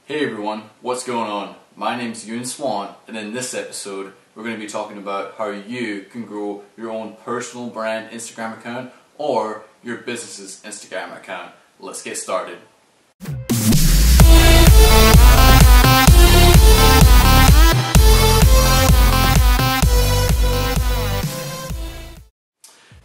Hey everyone, what's going on? My name's Ewan Swan, and in this episode we're going to be talking about how you can grow your own personal brand Instagram account or your business's Instagram account. Let's get started.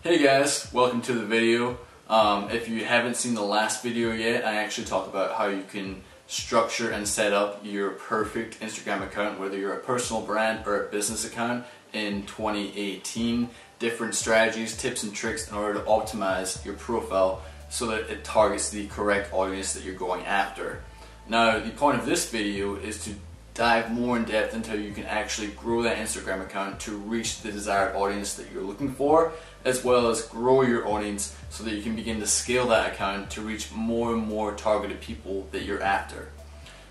Hey guys, welcome to the video. If you haven't seen the last video yet, I actually talked about how you can structure and set up your perfect Instagram account, whether you're a personal brand or a business account in 2018. Different strategies, tips and tricks in order to optimize your profile so that it targets the correct audience that you're going after. Now, the point of this video is to dive more in depth into how you can actually grow that Instagram account to reach the desired audience that you're looking for, as well as grow your audience so that you can begin to scale that account to reach more and more targeted people that you're after.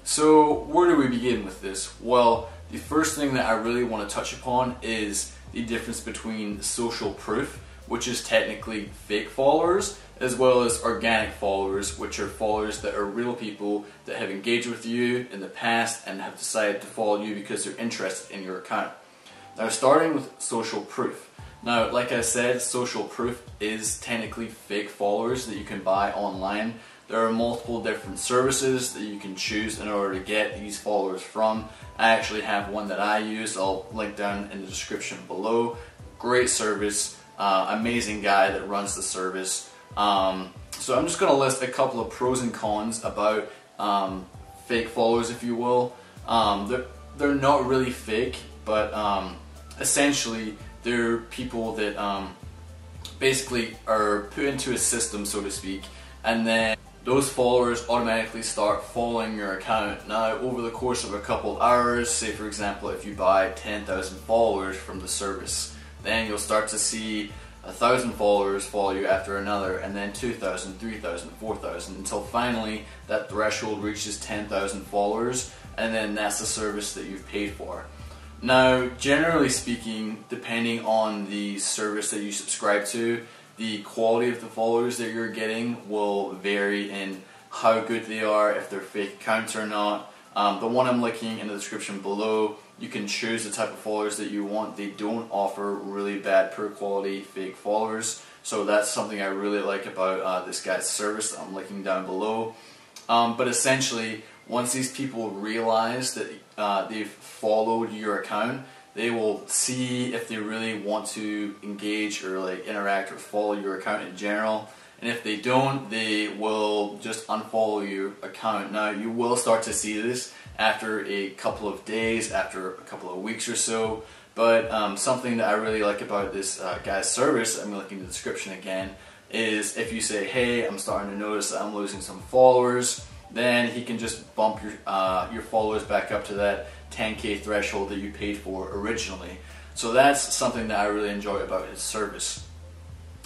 So where do we begin with this? Well, the first thing that I really want to touch upon is the difference between social proof, which is technically fake followers, as well as organic followers, which are followers that are real people that have engaged with you in the past and have decided to follow you because they're interested in your account. Now, starting with social proof. Now, like I said, social proof is technically fake followers that you can buy online. There are multiple different services that you can choose in order to get these followers from. I actually have one that I use. I'll link down in the description below. Great service, amazing guy that runs the service. So I'm just going to list a couple of pros and cons about fake followers, if you will. They're not really fake, but essentially they're people that basically are put into a system, so to speak, and then those followers automatically start following your account. Now, over the course of a couple hours, say for example if you buy 10,000 followers from the service, then you'll start to see 1,000 followers follow you after another, and then 2,000, 3,000, 4,000, until finally that threshold reaches 10,000 followers, and then that's the service that you've paid for. Now, generally speaking, depending on the service that you subscribe to, the quality of the followers that you're getting will vary in how good they are, if they're fake accounts or not. The one I'm linking in the description below, you can choose the type of followers that you want. They don't offer really bad, poor quality fake followers, so that's something I really like about this guy's service that I'm linking down below. But essentially, once these people realize that they've followed your account, they will see if they really want to engage or like interact or follow your account in general. And if they don't, they will just unfollow your account. Now, you will start to see this after a couple of days, after a couple of weeks or so. But something that I really like about this guy's service, I'm linking in the description again, is if you say, hey, I'm starting to notice that I'm losing some followers, then he can just bump your followers back up to that 10K threshold that you paid for originally. So that's something that I really enjoy about his service.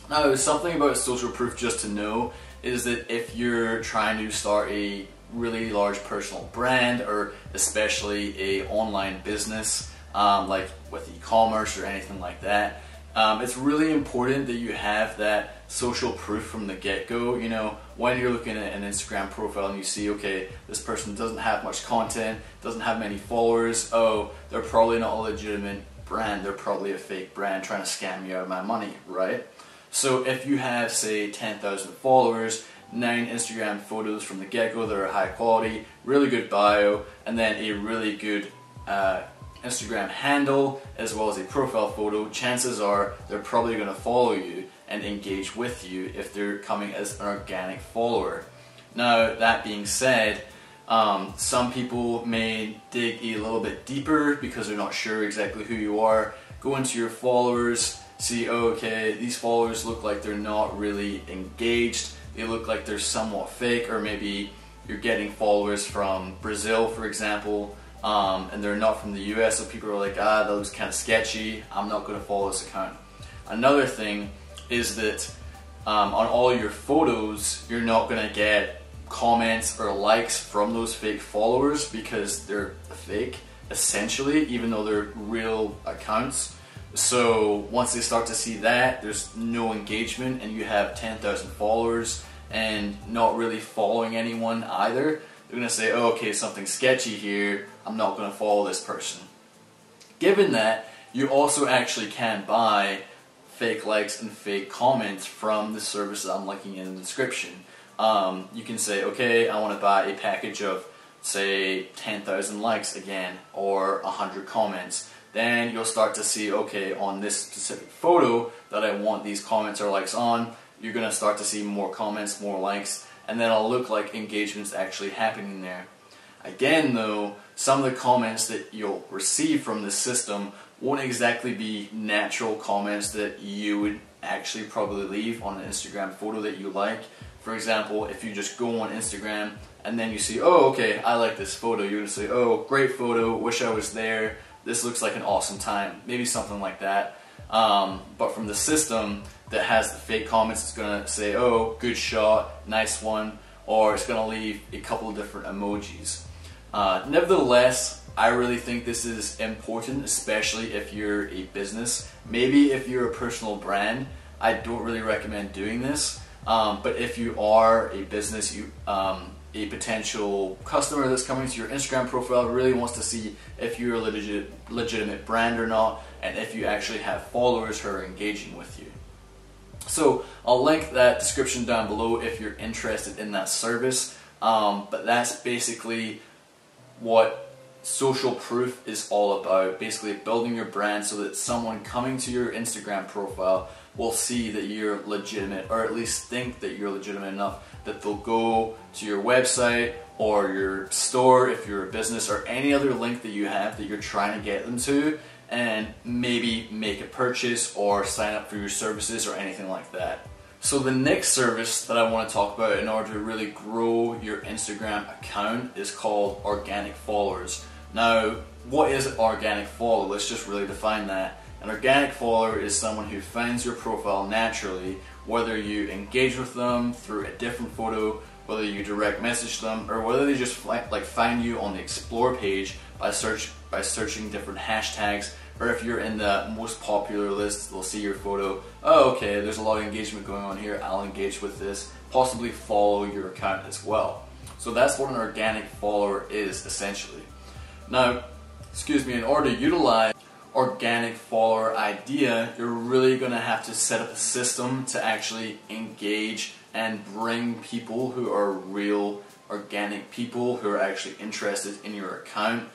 Now, something about social proof just to know is that if you're trying to start a really large personal brand, or especially a online business like with e-commerce or anything like that, it's really important that you have that social proof from the get-go. You know, when you're looking at an Instagram profile and you see, okay, this person doesn't have much content, doesn't have many followers, oh, they're probably not a legitimate brand, they're probably a fake brand trying to scam me out of my money, right? So if you have, say, 10,000 followers, 9 Instagram photos from the get-go that are high quality, really good bio, and then a really good Instagram handle as well as a profile photo, chances are they're probably going to follow you and engage with you if they're coming as an organic follower. Now, that being said, some people may dig a little bit deeper because they're not sure exactly who you are. Go into your followers, see, oh, okay, these followers look like they're not really engaged, they look like they're somewhat fake, or maybe you're getting followers from Brazil, for example, and they're not from the US, so people are like, that looks kind of sketchy, I'm not going to follow this account. Another thing is that on all your photos, you're not going to get comments or likes from those fake followers because they're fake, essentially, even though they're real accounts. So once they start to see that, there's no engagement and you have 10,000 followers and not really following anyone either, they're going to say, oh, okay, something sketchy here, I'm not going to follow this person. Given that, you also actually can buy fake likes and fake comments from the service that I'm linking in the description. You can say, okay, I want to buy a package of, say, 10,000 likes again, or 100 comments. Then you'll start to see, okay, on this specific photo that I want these comments or likes on, you're going to start to see more comments, more likes, and then it'll look like engagement's actually happening there. Again though, some of the comments that you'll receive from this system won't exactly be natural comments that you would actually probably leave on an Instagram photo that you like. For example, if you just go on Instagram and then you see, oh, okay, I like this photo, you're going to say, oh, great photo, wish I was there, this looks like an awesome time, maybe something like that. But from the system that has the fake comments, it's going to say, oh, good shot, nice one, or it's going to leave a couple of different emojis. Nevertheless, I really think this is important, especially if you're a business. Maybe if you're a personal brand, I don't really recommend doing this. But if you are a business, a potential customer that's coming to your Instagram profile really wants to see if you're a legitimate brand or not, and if you actually have followers who are engaging with you. So I'll link that description down below if you're interested in that service. But that's basically what social proof is all about. Basically building your brand so that someone coming to your Instagram profile will see that you're legitimate, or at least think that you're legitimate enough that they'll go to your website or your store if you're a business, or any other link that you have that you're trying to get them to, and maybe make a purchase or sign up for your services or anything like that. So the next service that I want to talk about in order to really grow your Instagram account is called organic followers. Now, what is an organic follower? Let's just really define that. An organic follower is someone who finds your profile naturally, whether you engage with them through a different photo, whether you direct message them, or whether they just find you on the explore page by searching different hashtags, or if you're in the most popular list, they'll see your photo. Oh, okay, there's a lot of engagement going on here, I'll engage with this, possibly follow your account as well. So that's what an organic follower is, essentially. Now, in order to utilize organic follower idea, you're really going to have to set up a system to actually engage and bring people who are real organic people who are actually interested in your account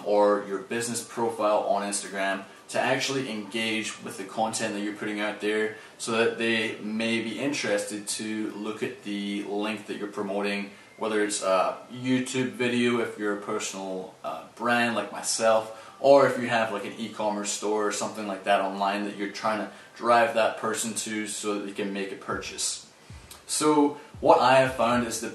or your business profile on Instagram, to actually engage with the content that you're putting out there, so that they may be interested to look at the link that you're promoting, whether it's a YouTube video if you're a personal brand like myself, or if you have like an e-commerce store or something like that online that you're trying to drive that person to so that they can make a purchase. So what I have found is the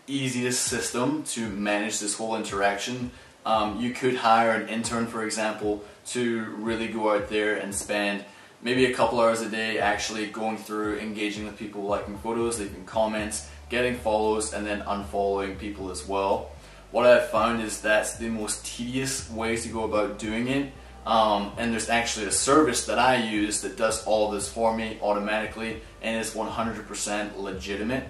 easiest system to manage this whole interaction. You could hire an intern, for example, to really go out there and spend maybe a couple hours a day actually going through, engaging with people, liking photos, leaving comments, getting follows, and then unfollowing people as well. What I've found is that's the most tedious way to go about doing it, and there's actually a service that I use that does all of this for me automatically and is 100% legitimate.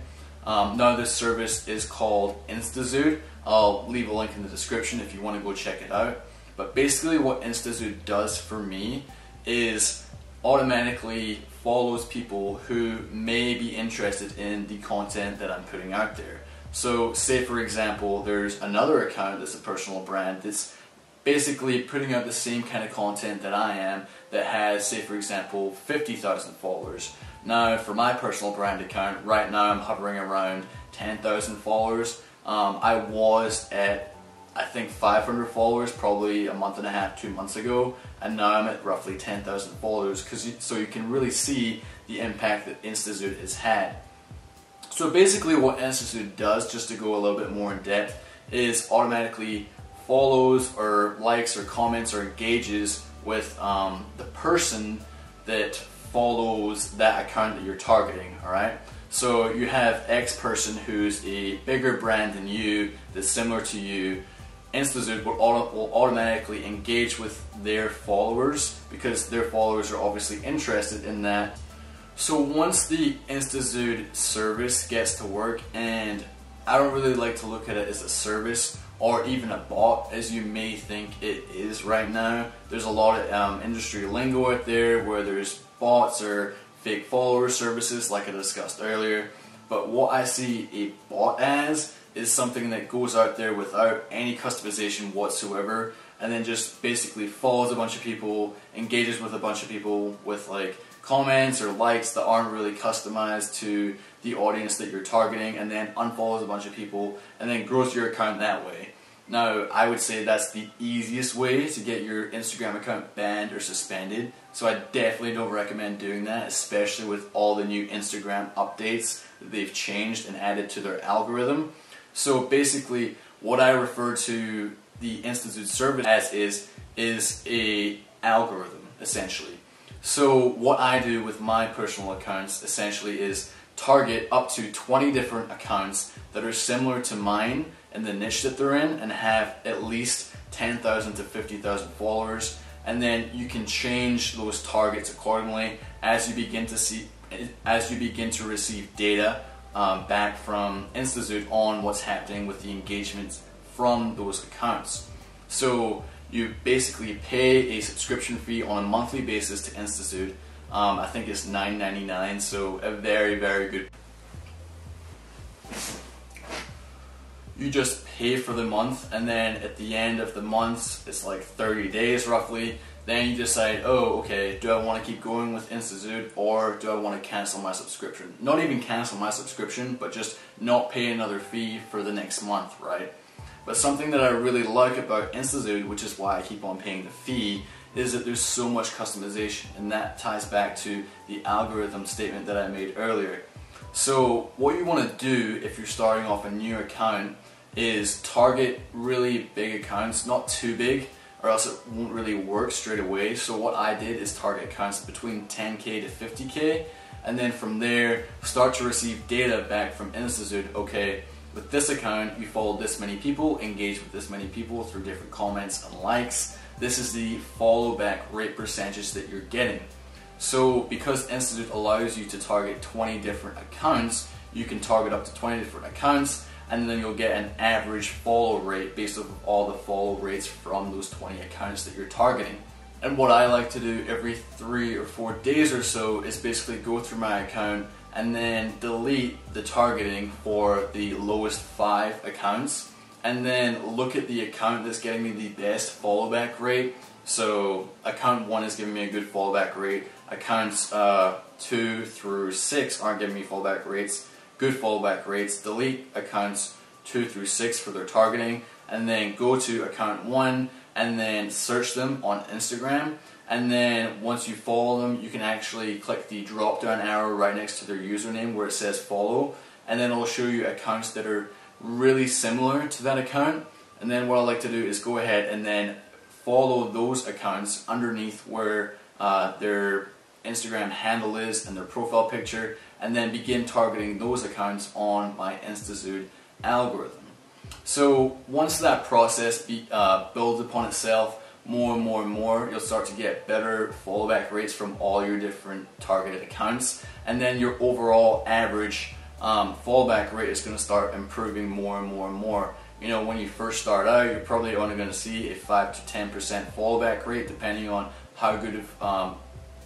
Now this service is called Instazood. I'll leave a link in the description if you want to go check it out. But basically what Instazood does for me is automatically follows people who may be interested in the content that I'm putting out there. So say for example there's another account that's a personal brand that's basically putting out the same kind of content that I am, that has, say for example, 50,000 followers. Now for my personal brand account, right now I'm hovering around 10,000 followers. I was at, I think, 500 followers probably a month and a half, 2 months ago, and now I'm at roughly 10,000 followers, so you can really see the impact that Instazood has had. So basically what Instazood does, just to go a little bit more in depth, is automatically follows or likes or comments or engages with the person that follows that account that you're targeting, alright? So you have X person who's a bigger brand than you, that's similar to you. Instazood will automatically engage with their followers because their followers are obviously interested in that. So once the Instazood service gets to work and I don't really like to look at it as a service or even a bot as you may think it is right now. There's a lot of industry lingo out there where there's bots or fake follower services like I discussed earlier. But what I see a bot as is something that goes out there without any customization whatsoever and then just basically follows a bunch of people, engages with a bunch of people with like comments or likes that aren't really customized to the audience that you're targeting, and then unfollows a bunch of people and then grows your account that way. Now, I would say that's the easiest way to get your Instagram account banned or suspended, so I definitely don't recommend doing that, especially with all the new Instagram updates that they've changed and added to their algorithm. So basically, what I refer to the Instazood service as is a algorithm, essentially. So what I do with my personal accounts essentially is target up to 20 different accounts that are similar to mine in the niche that they're in and have at least 10,000 to 50,000 followers, and then you can change those targets accordingly as you begin to receive data back from Instazood on what's happening with the engagements from those accounts. So you basically pay a subscription fee on a monthly basis to Instazood. I think it's $9.99, so a very, very good. You just pay for the month, and then at the end of the month, it's like 30 days roughly, then you decide, oh, okay, do I want to keep going with Instazood or do I want to cancel my subscription? Not even cancel my subscription, but just not pay another fee for the next month, right? But something that I really like about Instazood, which is why I keep on paying the fee, is that there's so much customization, and that ties back to the algorithm statement that I made earlier. So what you want to do if you're starting off a new account is target really big accounts, not too big, or else it won't really work straight away. So what I did is target accounts between 10K to 50K, and then from there start to receive data back from Instazood. Okay, with this account you follow this many people, engage with this many people through different comments and likes. This is the follow back rate percentage that you're getting. So because Instazood allows you to target 20 different accounts, you can target up to 20 different accounts, and then you'll get an average follow rate based on all the follow rates from those 20 accounts that you're targeting. And what I like to do every 3 or 4 days or so is basically go through my account and then delete the targeting for the lowest 5 accounts, and then look at the account that's getting me the best follow back rate. So account 1 is giving me a good follow back rate, accounts 2 through 6 aren't giving me follow back rates, good follow back rates. Delete accounts 2 through 6 for their targeting, and then go to account 1 and then search them on Instagram, and then once you follow them you can actually click the drop down arrow right next to their username where it says follow, and then it'll show you accounts that are really similar to that account. And then what I like to do is go ahead and then follow those accounts underneath where their Instagram handle is and their profile picture, and then begin targeting those accounts on my Instazood algorithm. So once that process builds upon itself more and more and more, you'll start to get better follow back rates from all your different targeted accounts, and then your overall average fallback rate is going to start improving more and more and more. You know, when you first start out, you're probably only going to see a 5 to 10% fallback rate, depending on how good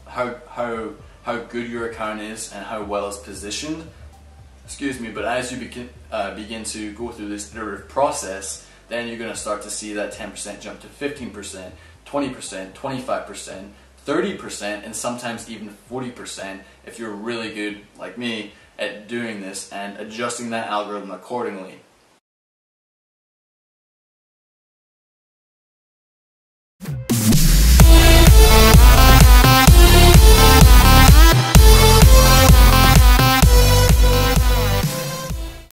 how good your account is and how well it's positioned. Excuse me, but as you begin to go through this iterative process, then you're going to start to see that 10% jump to 15%, 20%, 25%, 30%, and sometimes even 40% if you're really good, like me, at doing this and adjusting that algorithm accordingly.